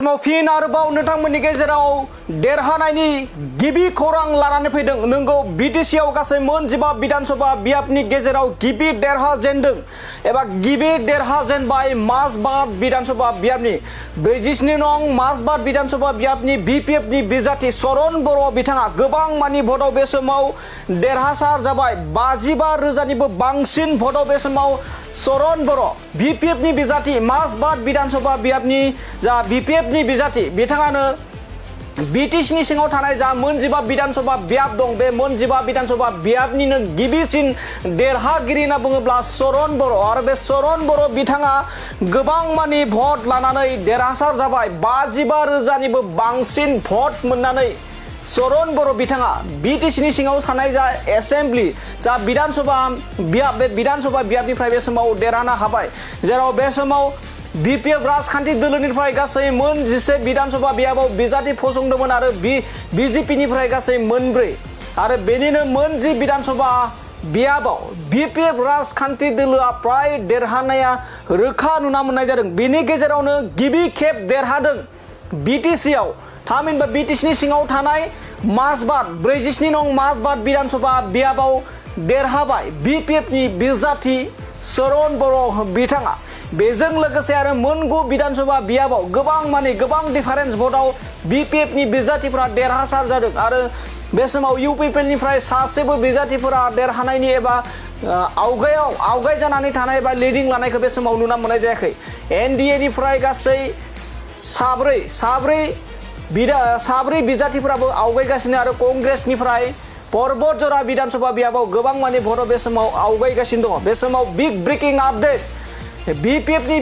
फिन आरोबाव नोंथांमोननि गेजेराव देरहानायनि गिबि खौरां लानानै फैदों। नोंगौ बिटिसिआव गासै मोन 15 विधानसभा बियाबनि गेजेराव गिबि देरहाजेनदों एबा गिबि देरहाजेनबाय माजबाद विधानसभा बियाबनि 47 नं माजबाद विधानसभा बियाबनि बिपिएफनि बिजाथि चरन बर'आ बिथाङा गोबां मानि भटआव बे समाव देरहासार जाबाय। 55,000निबो बांसिन भटआव बे समाव चरन बर' बिपिएफनि बिजाथि माजबाद विधानसभा बियाबनि जा बिपिएफनि बिजाथि बिथाङानो बिटिसिनि सिङाव थानाय जा मोन 15 विधानसभा बियाब दं बे मोन 15 विधानसभा बियाबनिनो गिबिसिन देरहागिरि होनना बुङोब्ला चरन बर' आरो बे चरन बर' बिथाङा गोबां मानि भट लानानै देरहासार जाबाय। 55,000निबो बांसिन भट मोननानै चरन बर' बिथाङा बिटिसिनि सिङाव थानाय जा एसेम्बलि जा विधानसभा बियाब बे विधानसभा बियाबनिफ्राय बे समाव देरहानो हाबाय। जेराव बे समाव बिपिएफ राजखान्थि दोलोनिफ्राय गासै मोन 11 विधानसभा बियाबाव बिजाथि फसंदोंमोन आरो बिजेपिनिफ्राय गासै मोन 4 आरो बेनिनो मोन 10 विधानसभा बियाबाव बिपिएफ राजखान्थि दोलोआ प्राय देरहानाया रोखा नुना मोननाय जादों। बेनि गेजेरावनो गिबि खेब देरहादों बिटिसिआव थामहिनबा बिटिसिनि सिङाव थानाय माजबाद 47 नं माजबाद विधानसभा बियाबाव देरहाबाय बिपिएफनि बिजाथि चरन बर' बिथाङा। बेजों लोगोसे आरो मोन 9 विधानसभा बियाबाव गोबां डिफारेन्स भटआव बिपिएफनि बिजाथिफोरा देरहासार जादों आरो बे समाव इउपिपिएलनिफ्राय सासेबो बिजाथिफोरा देरहानायनि एबा आवगाय जानानै थानाय एबा लिडिं लानायखौ बे समाव नुना मोननाय जायाखै। एनडिएनिफ्राय गासै साब्रै बिजाथिफोराबो आवगायगासिनो आरो कंग्रेसनिफ्राय पर्बतजरा विधानसभा बियाबाव गोबां मानि भटआव बे समाव आवगायगासिनो दङ। बे समाव बिग ब्रेकिं आपडेट बिपिएफनि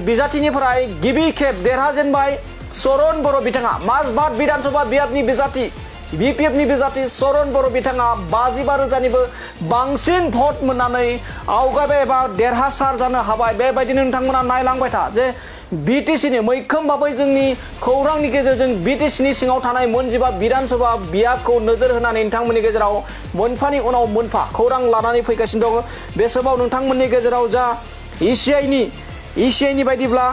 बिजाथिनिफ्राय गिबि खेब देरहाजेनबाय चरन बर' बिथाङा। माजबाद विधानसभा बियाबनि बिजाथि बिपिएफनि बिजाथि चरन बर' बिथाङा 55,000निबो बांसिन भट मोननानै आवगायबाय एबा देरहासार जानो हाबाय। बेबायदिनो नोंथांमोना नायलांबाय था जे बिटिसिनि मैखोम भाबै जोंनि खौरांनि गेजेरजों बिटिसिनि सिङाव थानाय मोन 15 विधानसभा बियाबखौ नोजोर होनानै नोंथांमोननि गेजेराव मोनफानि उनाव मोनफा खौरां लानानै फैगासिनो दङ। बे समाव नोंथांमोननि गेजेराव जा इसिआइनि बायदिब्ला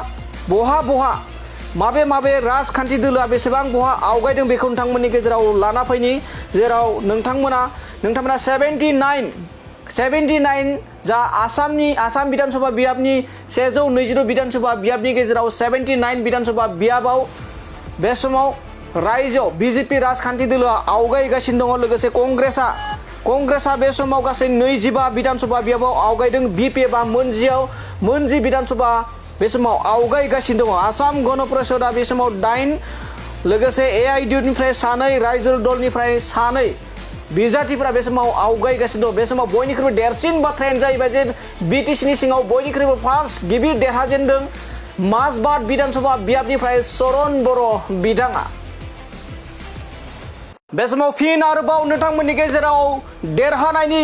बहा माबे राजखान्थि दोलोआ बेसेबां बहा आवगायदों बेखौ नोंथांमोननि गेजेराव लाना फैनि। जेराव नोंथांमोना 79 जा आसाम विधानसभा बियाबनि 120 विधानसभा बियाबनि गेजेराव 79 विधानसभा बियाबाव बे समाव रायजोआव बिजेपि राजखान्थि दोलोआ आवगायगासिनो दङ। लोगोसे कंग्रेसा बे समाव गासै 25 विधानसभा बियाबाव आवगायदों। बिपिएफआ मोन 10 विधानसभा बे समाव आवगायगासिनो दङ। आसाम गण परिषदआ बे समाव 8 लोगोसे एआइडिइउनिफ्राय 2 रायजो दलनिफ्राय 2 बिजाथिफोरा बे समाव आवगायगासिनो दं। बे समाव बयनिख्रुइबो देरसिन बाथ्रायानो जाहैबाय जे बिटिसिनि सिङाव बयनिख्रुइबो फार्स्ट गिबि देरहाजेनदों माजबाद विधानसभा बियाबनिफ्राय चरन बर' बिथाङा। बे समाव फिन आरोबाव नोंथांमोननि गेजेराव देरहानायनि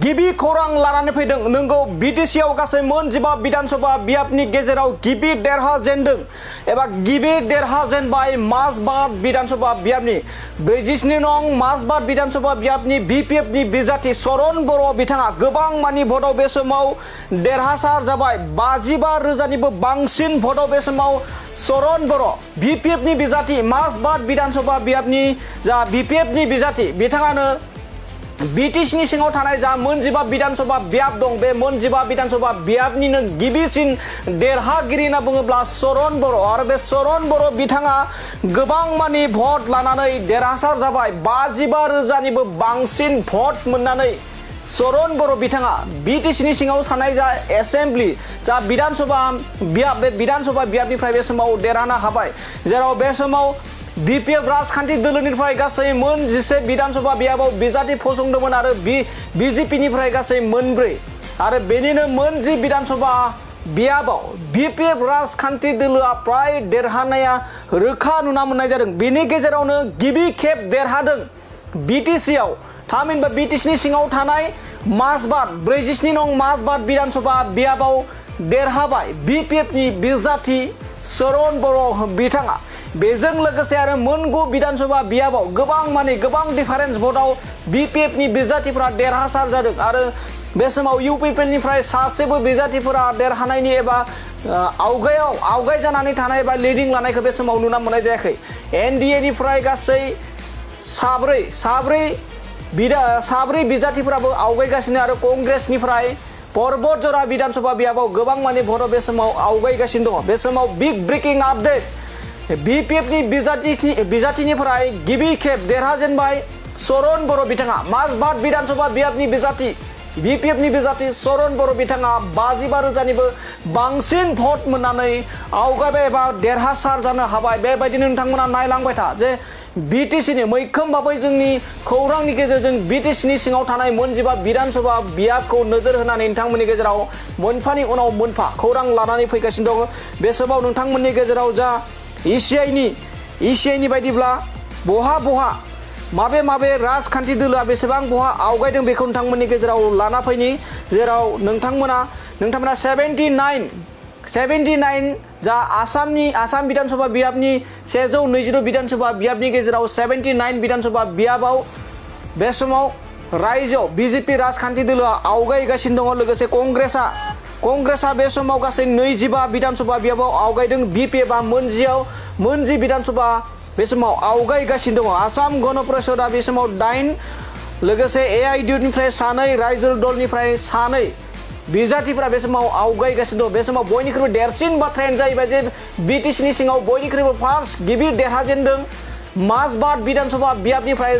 गिबि खौरां लानानै फैदों। नोंगौ बिटिसिआव गासै मोन 15 विधानसभा बियाबनि गेजेराव गिबि देरहाजेनदों एबा गिबि देरहाजेनबाय माजबाद विधानसभा बियाबनि 47 नं माजबाद विधानसभा बियाबनि बिपिएफनि बिजाथि चरन बर' बिथाङा गोबां मानि भटआव बे समाव देरहासार जाबाय। 55,000निबो बांसिन भटआव बे समाव चरन बर' बिपिएफनि बिजाथि माजबाद विधानसभा बियाबनि जा बिपिएफनि बिजाथि बिथाङानो बिटिसिनि सिङाव थानाय जा मोन 15 विधानसभा बियाब दं बे मोन 15 विधानसभा बियाबनिनो गिबिसिन देरहागिरि होनना बुङोब्ला चरन बर' आरो बे चरन बर' बिथाङा गोबां मानि भट लानानै देरहासार जाबाय। 55,000निबो बांसिन भट मोननानै चरन बर' बिथाङा बिटिसिनि सिङाव थानाय जा एसेम्बलि जा विधानसभा बियाब बे विधानसभा बियाबनिफ्राय बे समाव देरहानो हाबाय। जेराव बे समाव बिपिएफ राजखान्थि दोलोनिफ्राय गासै मोन 11 विधानसभा बियाबाव बिजाथि फसंदोंमोन आरो बिजेपिनिफ्राय गासै मोन 4 आरो बेनिनो मोन 10 विधानसभा बियाबाव बिपिएफ राजखान्थि दोलोआ प्राय देरहानाया रोखा नुना मोननाय जादों। बेनि गेजेरावनो गिबि खेब देरहादों बिटिसिआव थामहिनबा बिटिसिनि सिङाव थानाय माजबाद 47 नं माजबाद विधानसभा बियाबाव देरहाबाय बिपिएफनि बिजाथि चरन बर' बिथाङा। बेजों लोगोसे आरो मोन 9 विधानसभा बियाबाव गोबां डिफारेन्स भटआव बिपिएफनि बिजाथिफोरा देरहासार जादों आरो बे समाव इउपिपिएलनिफ्राय सासेबो बिजाथिफोरा देरहानायनि एबा आवगाय जानानै थानाय बा लिडिं लानायखौ बे समाव नुना मोननाय जायाखै एनडिए निफ्राय गासै साब्रै बिजाथिफोराबो आवगायगासिनो आरो कंग्रेसनिफ्राय पर्बत जरा विधानसभा बियाबाव गोबां माने बर' बे समाव आवगायगासिनो दङ बे समाव बिग ब्रेकिं आपडेट बिपिएफनि बिजाथिनिफ्राय गिबि खेब देरहाजेनबाय चरन बर' बिथाङा माजबाट विधानसभा बियाबनि बिजाथि बिपिएफनि बिजाथि चरन बर' बिथाङा 55,000निबो बांसिन भट मोननानै आवगायबाय एबा देरहासार जानो हाबाय बेबायदिनो नोंथांमोना नायलांबाय था जे बिटिसिनि मैखोम भाबै जोंनि खौरांनि गेजेरजों बिटिसिनि सिङाव थानाय मोनजिबा विधानसभा बियाबखौ नोजोर होनानै नोंथांमोननि गेजेराव मोनफानि उनाव मोनफा खौरां लानानै फैगासिनो दङ बे समाव नोंथांमोननि गेजेराव जा इसिआइनि बायदिब्ला बहा माबे राजखान्थि दोलोआ बेसेबां बहा आवगायदों बेखौ नोंथांमोननि गेजेराव लाना फैनि जेराव नोंथांमोना 79 जा आसाम विधानसभा बियाबनि 120 विधानसभा बियाबनि गेजेराव 79 विधानसभा बियाबाव बे समाव रायजोआव बिजेपि राजखान्थि दोलोआ आवगायगासिनो दङ लोगोसे कंग्रेसा बे समाव गासै 25 विधानसभा बियाबाव आवगायदों बिपिएफआ मोनजि विधानसभा बे समाव आवगायगासिनो दङ आसाम गण परिषदआ बे समाव 8 लोगोसे एआइडिइउनिफ्राय 2 रायजो दलनिफ्राय 2 बिजाथिफोरा बे समाव आवगायगासिनो दं बे समाव बयनिख्रुइबो देरसिन बाथ्रायानो जाहैबाय जे बिटिसिनि सिङाव बयनिख्रुइबो फार्स्ट गिबि देरहाजेनदों माजबाट विधानसभा बियाबनिफ्राय